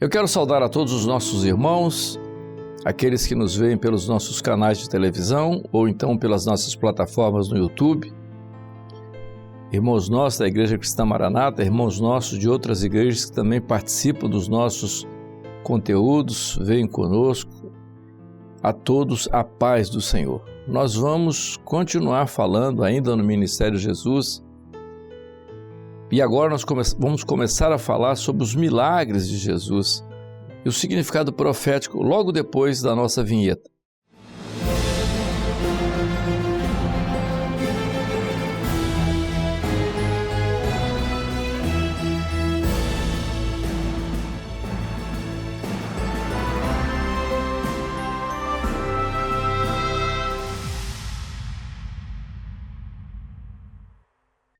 Eu quero saudar a todos os nossos irmãos, aqueles que nos veem pelos nossos canais de televisão ou então pelas nossas plataformas no YouTube, irmãos nossos da Igreja Cristã Maranata, irmãos nossos de outras igrejas que também participam dos nossos conteúdos, venham conosco. A todos a paz do Senhor. Nós vamos continuar falando ainda no Ministério Jesus e agora nós vamos começar a falar sobre os milagres de Jesus e o significado profético logo depois da nossa vinheta.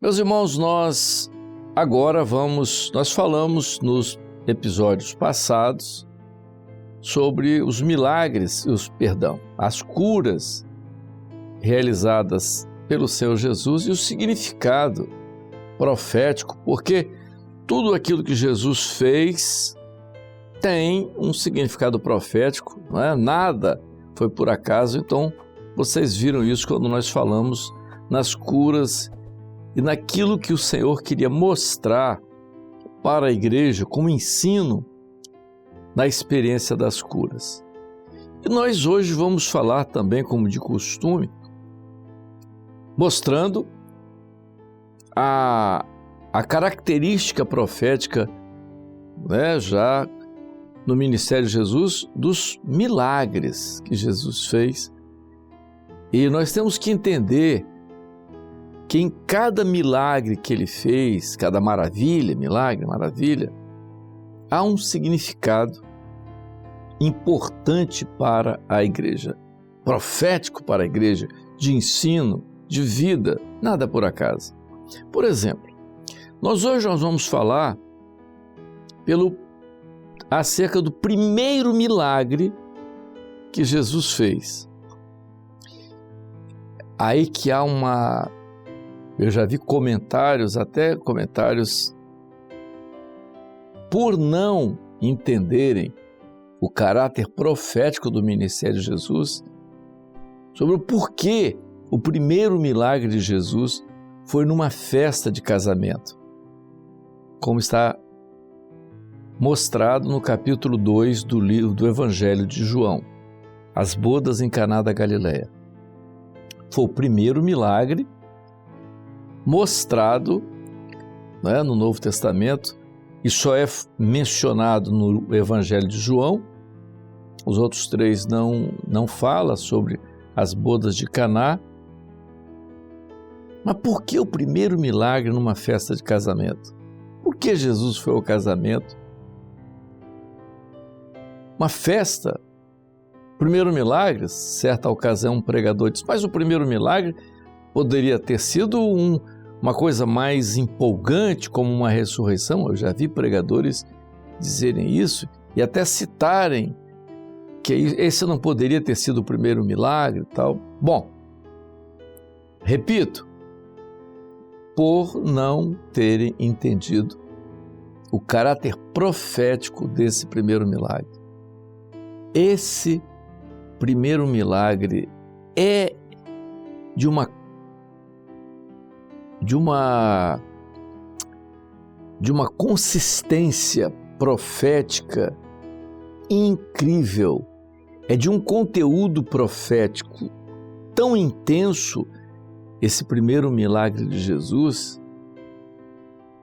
Meus irmãos, nós falamos nos episódios passados sobre os milagres, as curas realizadas pelo Senhor Jesus e o significado profético, porque tudo aquilo que Jesus fez tem um significado profético, não é? Nada foi por acaso, então vocês viram isso quando nós falamos nas curas e naquilo que o Senhor queria mostrar para a igreja como ensino na experiência das curas. E nós hoje vamos falar também, como de costume, mostrando a característica profética, né, já no Ministério de Jesus, dos milagres que Jesus fez. E nós temos que entender que em cada milagre que ele fez, cada maravilha, há um significado importante para a igreja, profético para a igreja, de ensino, de vida, nada por acaso. Por exemplo, hoje nós vamos falar acerca do primeiro milagre que Jesus fez. Aí que há eu já vi comentários por não entenderem o caráter profético do ministério de Jesus, sobre o porquê o primeiro milagre de Jesus foi numa festa de casamento, como está mostrado no capítulo 2 do livro do Evangelho de João, as bodas em Caná da Galileia. Foi o primeiro milagre mostrado, né, no Novo Testamento, e só é mencionado no Evangelho de João. Os outros três não falam sobre as bodas de Caná. Mas por que o primeiro milagre numa festa de casamento? Por que Jesus foi ao casamento? Uma festa, primeiro milagre, certa ocasião um pregador disse, mas o primeiro milagre poderia ter sido uma coisa mais empolgante, como uma ressurreição. Eu já vi pregadores dizerem isso e até citarem que esse não poderia ter sido o primeiro milagre e tal. Bom, repito, por não terem entendido o caráter profético desse primeiro milagre. Esse primeiro milagre é de uma consistência profética incrível, é de um conteúdo profético tão intenso, esse primeiro milagre de Jesus.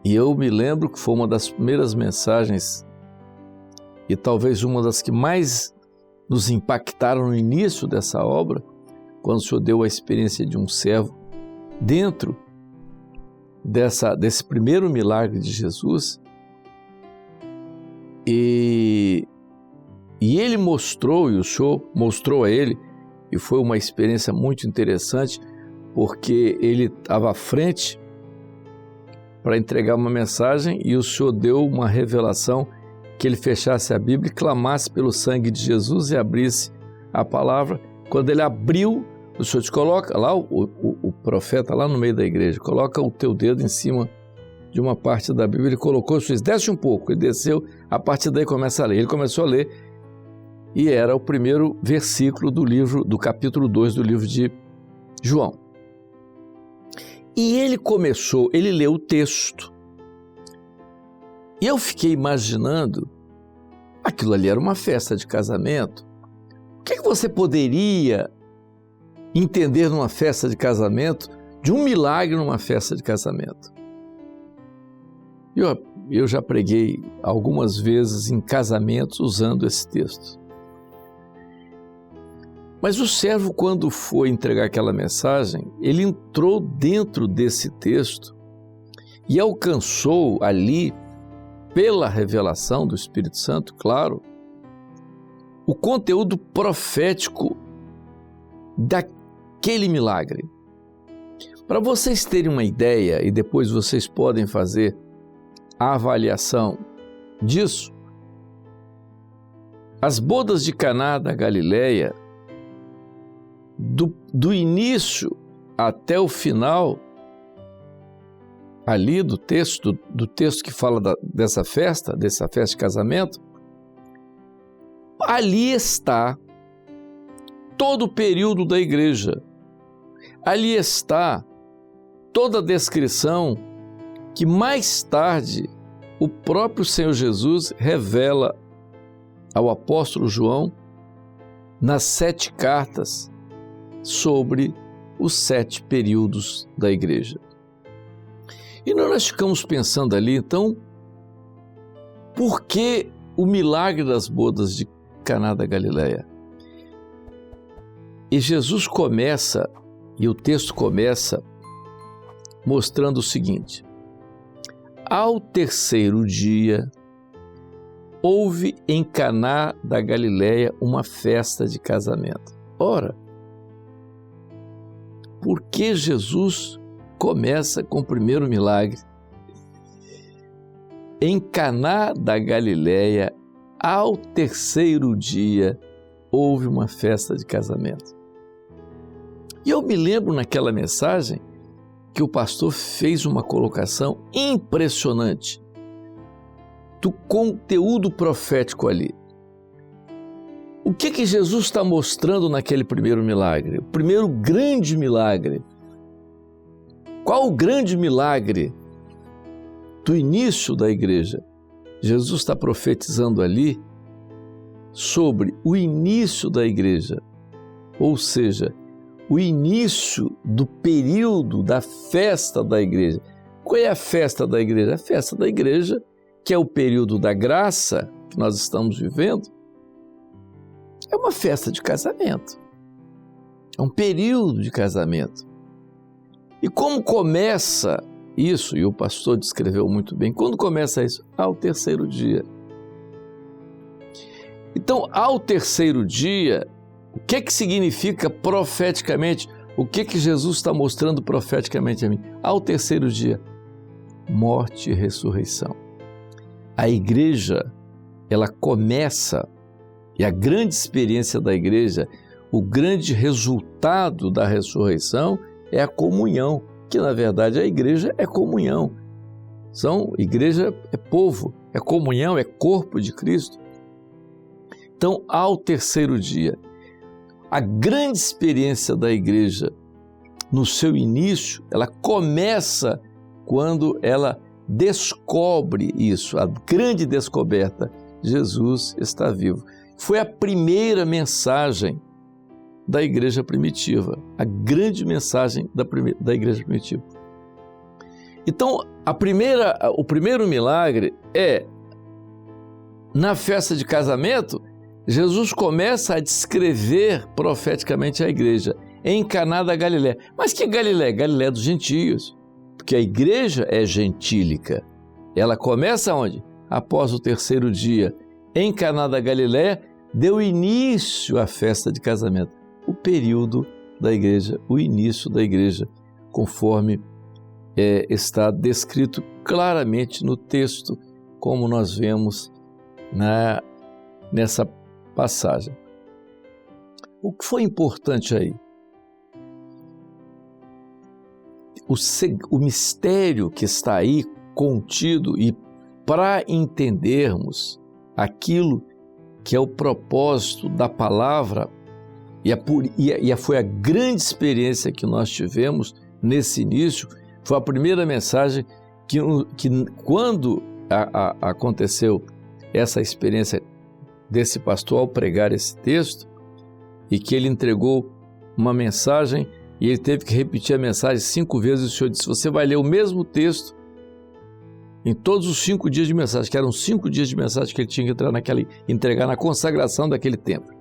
E eu me lembro que foi uma das primeiras mensagens e talvez uma das que mais nos impactaram no início dessa obra, quando o Senhor deu a experiência de um servo dentro desse primeiro milagre de Jesus, e ele mostrou, e o Senhor mostrou a ele, e foi uma experiência muito interessante, porque ele estava à frente para entregar uma mensagem e o Senhor deu uma revelação que ele fechasse a Bíblia e clamasse pelo sangue de Jesus e abrisse a palavra. Quando ele abriu, o Senhor te coloca lá, o profeta lá no meio da igreja, coloca o teu dedo em cima de uma parte da Bíblia, ele colocou, desce um pouco, ele desceu, a partir daí começa a ler. Ele começou a ler e era o primeiro versículo do capítulo 2 do livro de João. E ele leu o texto. E eu fiquei imaginando, aquilo ali era uma festa de casamento. O que você poderia entender numa festa de casamento, de um milagre numa festa de casamento? Eu já preguei algumas vezes em casamentos usando esse texto. Mas o servo, quando foi entregar aquela mensagem, ele entrou dentro desse texto e alcançou ali, pela revelação do Espírito Santo, claro, o conteúdo profético daquele milagre. Para vocês terem uma ideia, e depois vocês podem fazer a avaliação disso, as bodas de Caná da Galileia, do início até o final, ali do texto que fala dessa festa de casamento, ali está todo o período da igreja. Ali está toda a descrição que mais tarde o próprio Senhor Jesus revela ao apóstolo João nas 7 cartas sobre os 7 períodos da igreja. E nós ficamos pensando ali, então, por que o milagre das bodas de Caná da Galileia? E Jesus começa, e o texto começa mostrando o seguinte: ao terceiro dia, houve em Caná da Galileia uma festa de casamento. Ora, por que Jesus começa com o primeiro milagre? Em Caná da Galileia, ao terceiro dia, houve uma festa de casamento. E eu me lembro naquela mensagem que o pastor fez uma colocação impressionante do conteúdo profético ali. O que Jesus está mostrando naquele primeiro milagre? O primeiro grande milagre. Qual o grande milagre do início da igreja? Jesus está profetizando ali sobre o início da igreja, ou seja, o início do período da festa da igreja. Qual é a festa da igreja? A festa da igreja, que é o período da graça que nós estamos vivendo, é uma festa de casamento. É um período de casamento. E como começa isso, e o pastor descreveu muito bem, quando começa isso? Ao terceiro dia. Então, ao terceiro dia, o que significa profeticamente? O que Jesus está mostrando profeticamente a mim? Ao terceiro dia, morte e ressurreição. A igreja, ela começa, e a grande experiência da igreja, o grande resultado da ressurreição é a comunhão, que na verdade a igreja é comunhão. Igreja é povo, é comunhão, é corpo de Cristo. Então, ao terceiro dia, a grande experiência da igreja, no seu início, ela começa quando ela descobre isso, a grande descoberta: Jesus está vivo. Foi a primeira mensagem da igreja primitiva, a grande mensagem da igreja primitiva. Então, o primeiro milagre é, na festa de casamento, Jesus começa a descrever profeticamente a igreja em Caná da Galileia. Mas que Galileia? Galileia dos gentios, porque a igreja é gentílica. Ela começa onde? Após o terceiro dia, em Caná da Galileia, deu início à festa de casamento. O período da igreja, o início da igreja, conforme está descrito claramente no texto, como nós vemos nessa passagem. O que foi importante aí? O mistério que está aí contido e para entendermos aquilo que é o propósito da palavra, foi a grande experiência que nós tivemos nesse início, foi a primeira mensagem que quando aconteceu essa experiência desse pastor ao pregar esse texto, e que ele entregou uma mensagem e ele teve que repetir a mensagem 5 vezes, o Senhor disse, você vai ler o mesmo texto em todos os 5 dias de mensagem, que eram 5 dias de mensagem que ele tinha que entregar na consagração daquele tempo.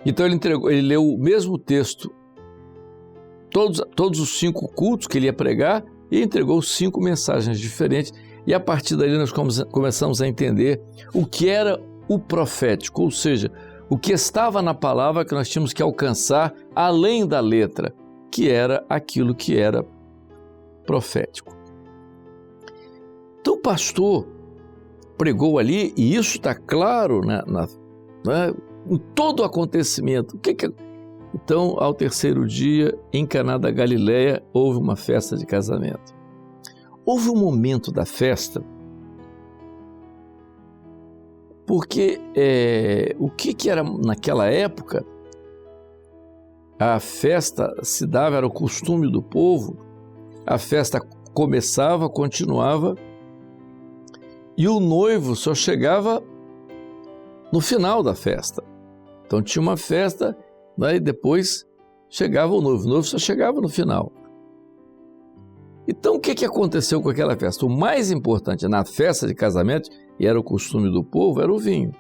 Então ele leu o mesmo texto, todos os 5 cultos que ele ia pregar, e entregou 5 mensagens diferentes, e a partir daí nós começamos a entender o que era o profético, ou seja, o que estava na palavra que nós tínhamos que alcançar além da letra, que era aquilo que era profético. Então o pastor pregou ali, e isso está claro em todo o acontecimento. Então, ao terceiro dia, em Caná da Galileia, houve uma festa de casamento. Houve um momento da festa, porque o que era naquela época, a festa se dava, era o costume do povo, a festa começava, continuava, e o noivo só chegava no final da festa. Então tinha uma festa, e depois chegava o noivo só chegava no final. Então o que aconteceu com aquela festa? O mais importante na festa de casamento, e era o costume do povo, era o vinho.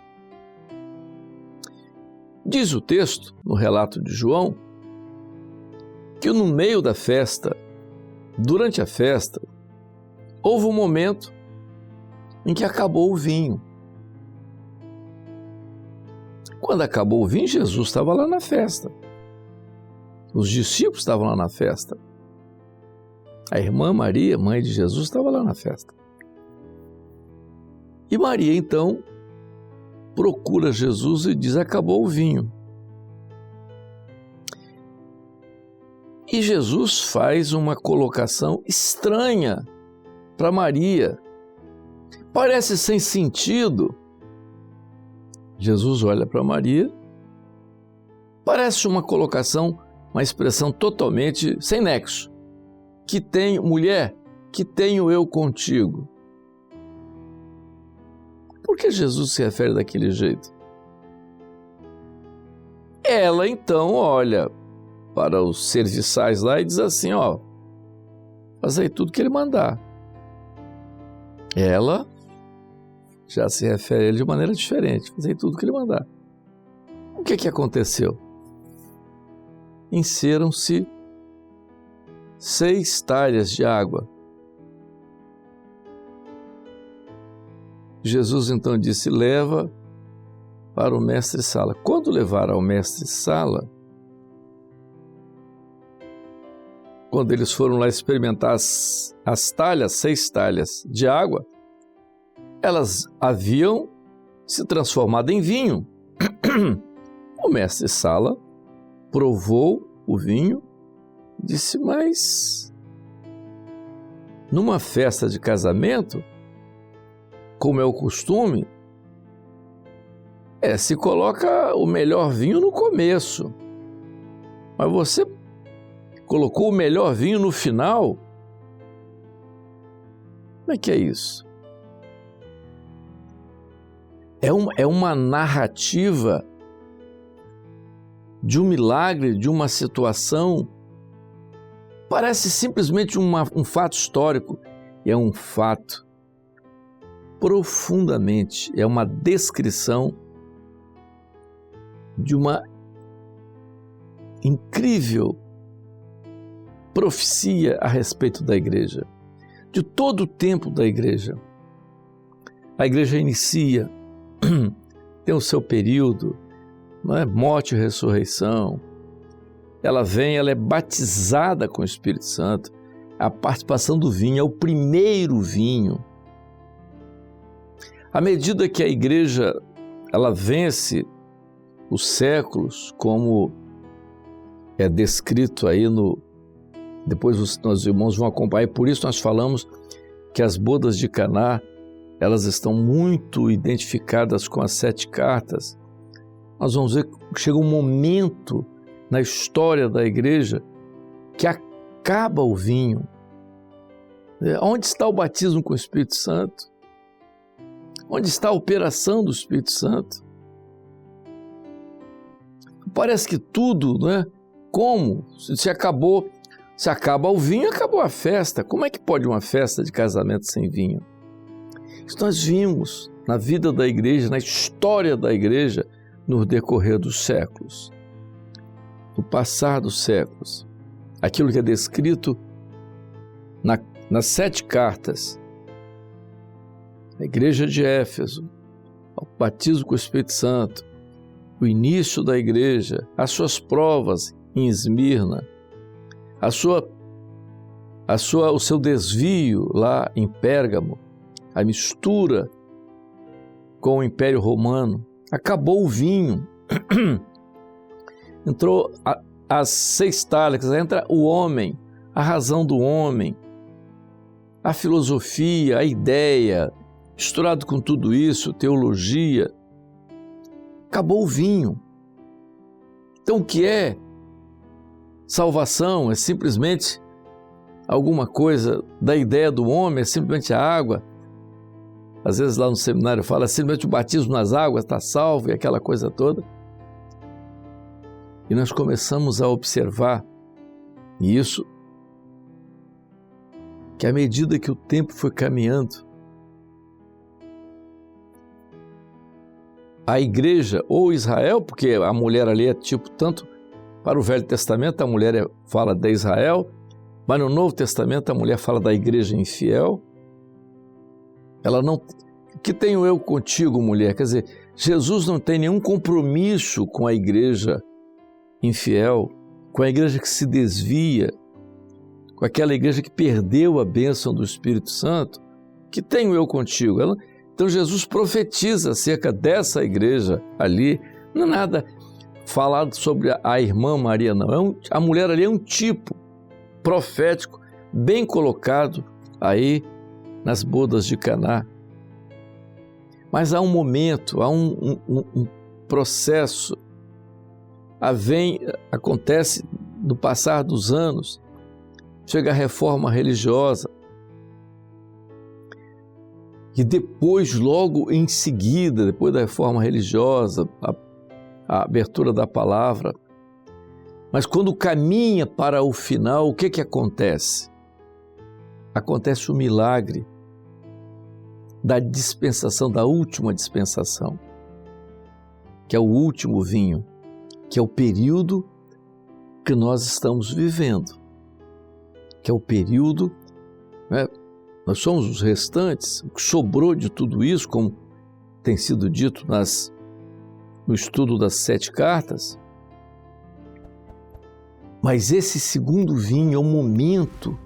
Diz o texto, no relato de João, que no meio da festa, durante a festa, houve um momento em que acabou o vinho. Quando acabou o vinho, Jesus estava lá na festa. Os discípulos estavam lá na festa. A irmã Maria, mãe de Jesus, estava lá na festa. E Maria, então, procura Jesus e diz, acabou o vinho. E Jesus faz uma colocação estranha para Maria. Parece sem sentido. Jesus olha para Maria, parece uma colocação, uma expressão totalmente sem nexo. Mulher, que tenho eu contigo? Por que Jesus se refere daquele jeito? Ela então olha para os serviçais lá e diz assim, faz aí tudo que ele mandar. Ela já se refere a ele de maneira diferente, faz aí tudo que ele mandar. O que aconteceu? Encheram-se 6 talhas de água. Jesus então disse, leva para o mestre-sala. Quando levaram ao mestre-sala, quando eles foram lá experimentar as talhas, 6 talhas de água, elas haviam se transformado em vinho. O mestre-sala provou o vinho, disse, mas numa festa de casamento, como é o costume, se coloca o melhor vinho no começo, mas você colocou o melhor vinho no final? Como é que é isso? É uma narrativa de um milagre, de uma situação. Parece simplesmente um fato histórico. E é um fato profundamente, é uma descrição de uma incrível profecia a respeito da igreja, de todo o tempo da igreja. A igreja inicia, tem o seu período, morte e ressurreição, ela é batizada com o Espírito Santo, a participação do vinho é o primeiro vinho. À medida que a igreja ela vence os séculos, como é descrito aí depois os irmãos vão acompanhar, e por isso nós falamos que as bodas de Caná, elas estão muito identificadas com as 7 cartas, nós vamos ver que chega um momento na história da igreja que acaba o vinho. Onde está o batismo com o Espírito Santo? Onde está a operação do Espírito Santo? Parece que tudo, não é? Como? Se acaba o vinho, acabou a festa. Como é que pode uma festa de casamento sem vinho? Isso nós vimos na vida da igreja, na história da igreja, no decorrer dos séculos. No passar dos séculos. Aquilo que é descrito nas 7 cartas. A igreja de Éfeso, o batismo com o Espírito Santo, o início da igreja, as suas provas em Esmirna, o seu desvio lá em Pérgamo, a mistura com o Império Romano, acabou o vinho, entrou as 6 tálicas, entra o homem, a razão do homem, a filosofia, a ideia, misturado com tudo isso, teologia, acabou o vinho. Então o que é salvação? É simplesmente alguma coisa da ideia do homem, é simplesmente a água. Às vezes lá no seminário fala, simplesmente o batismo nas águas está salvo e aquela coisa toda. E nós começamos a observar isso, que à medida que o tempo foi caminhando, a igreja, ou Israel, porque a mulher ali é tipo, tanto para o Velho Testamento a mulher fala de Israel, mas no Novo Testamento a mulher fala da igreja infiel. Ela não... O que tenho eu contigo, mulher? Quer dizer, Jesus não tem nenhum compromisso com a igreja infiel, com a igreja que se desvia, com aquela igreja que perdeu a bênção do Espírito Santo. Que tenho eu contigo? Então Jesus profetiza acerca dessa igreja ali. Não é nada falado sobre a irmã Maria, não. A mulher ali é um tipo profético, bem colocado aí nas bodas de Caná. Mas há um momento, há um processo, acontece no passar dos anos, chega a reforma religiosa, e depois, logo em seguida, depois da reforma religiosa, a abertura da palavra, mas quando caminha para o final, o que acontece? Acontece o milagre da dispensação, da última dispensação, que é o último vinho, que é o período que nós estamos vivendo, que é o período, né? Nós somos os restantes, o que sobrou de tudo isso, como tem sido dito no estudo das 7 cartas. Mas esse segundo vinho é o momento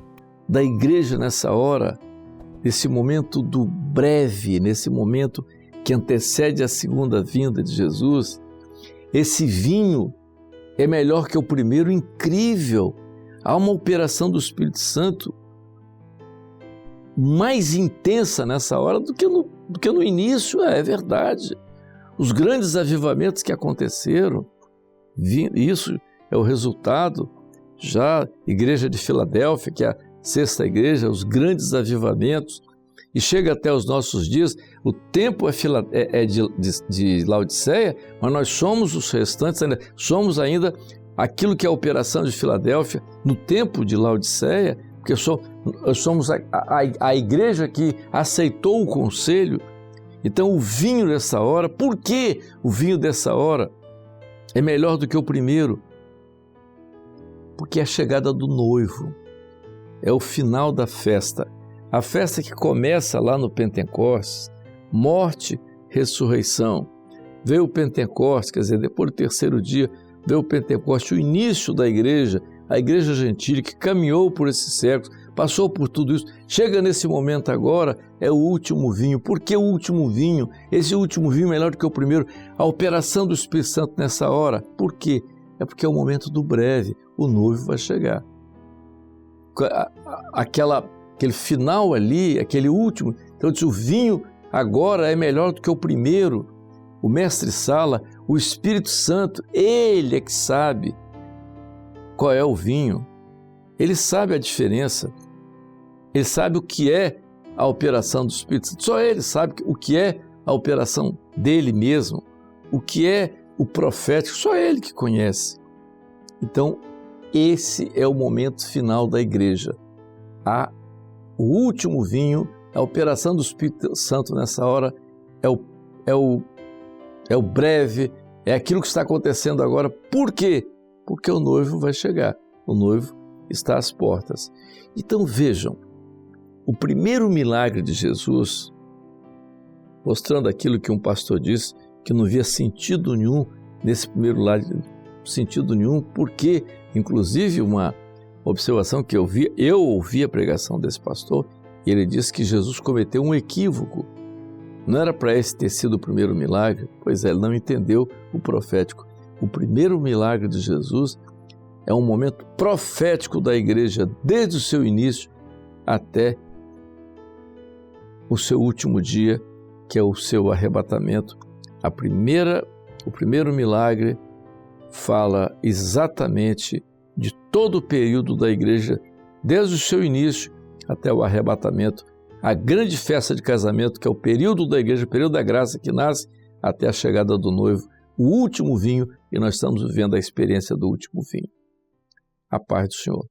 da igreja nessa hora, nesse momento do breve, nesse momento que antecede a segunda vinda de Jesus. Esse vinho é melhor que o primeiro, incrível. Há uma operação do Espírito Santo mais intensa nessa hora do que no início, é verdade. Os grandes avivamentos que aconteceram, isso é o resultado, já Igreja de Filadélfia, que é a 6ª igreja, os grandes avivamentos, e chega até os nossos dias. O tempo é de Laodiceia, mas nós somos os restantes, somos ainda aquilo que é a operação de Filadélfia no tempo de Laodiceia, porque somos a igreja que aceitou o conselho. Então o vinho dessa hora, por que o vinho dessa hora é melhor do que o primeiro? Porque é a chegada do noivo, é o final da festa. A festa que começa lá no Pentecostes, morte, ressurreição. Veio o Pentecostes, quer dizer, depois do 3º dia, veio o Pentecostes, o início da igreja, a igreja gentílica que caminhou por esses séculos, passou por tudo isso. Chega nesse momento agora, é o último vinho. Por que o último vinho? Esse último vinho é melhor do que o primeiro. A operação do Espírito Santo nessa hora. Por quê? É porque é o momento do breve. O noivo vai chegar. aquele final ali, aquele último. Então diz, o vinho agora é melhor do que o primeiro. O mestre Sala, o Espírito Santo, ele é que sabe qual é o vinho. Ele sabe a diferença. Ele sabe o que é a operação do Espírito Santo. Só ele sabe o que é a operação dele mesmo, o que é o profético. Só ele que conhece. Então, esse é o momento final da igreja. O último vinho, a operação do Espírito Santo nessa hora é o breve, é aquilo que está acontecendo agora. Por quê? Porque o noivo vai chegar, o noivo está às portas. Então vejam, o primeiro milagre de Jesus, mostrando aquilo que um pastor disse, que não via sentido nenhum nesse primeiro milagre, sentido nenhum, porque, inclusive, uma observação que eu ouvi a pregação desse pastor, e ele disse que Jesus cometeu um equívoco. Não era para esse ter sido o primeiro milagre? Pois é, ele não entendeu o profético. O primeiro milagre de Jesus é um momento profético da igreja, desde o seu início até o seu último dia, que é o seu arrebatamento. O primeiro milagre fala exatamente de todo o período da igreja, desde o seu início até o arrebatamento, a grande festa de casamento, que é o período da igreja, o período da graça que nasce até a chegada do noivo, o último vinho, e nós estamos vivendo a experiência do último vinho. A paz do Senhor.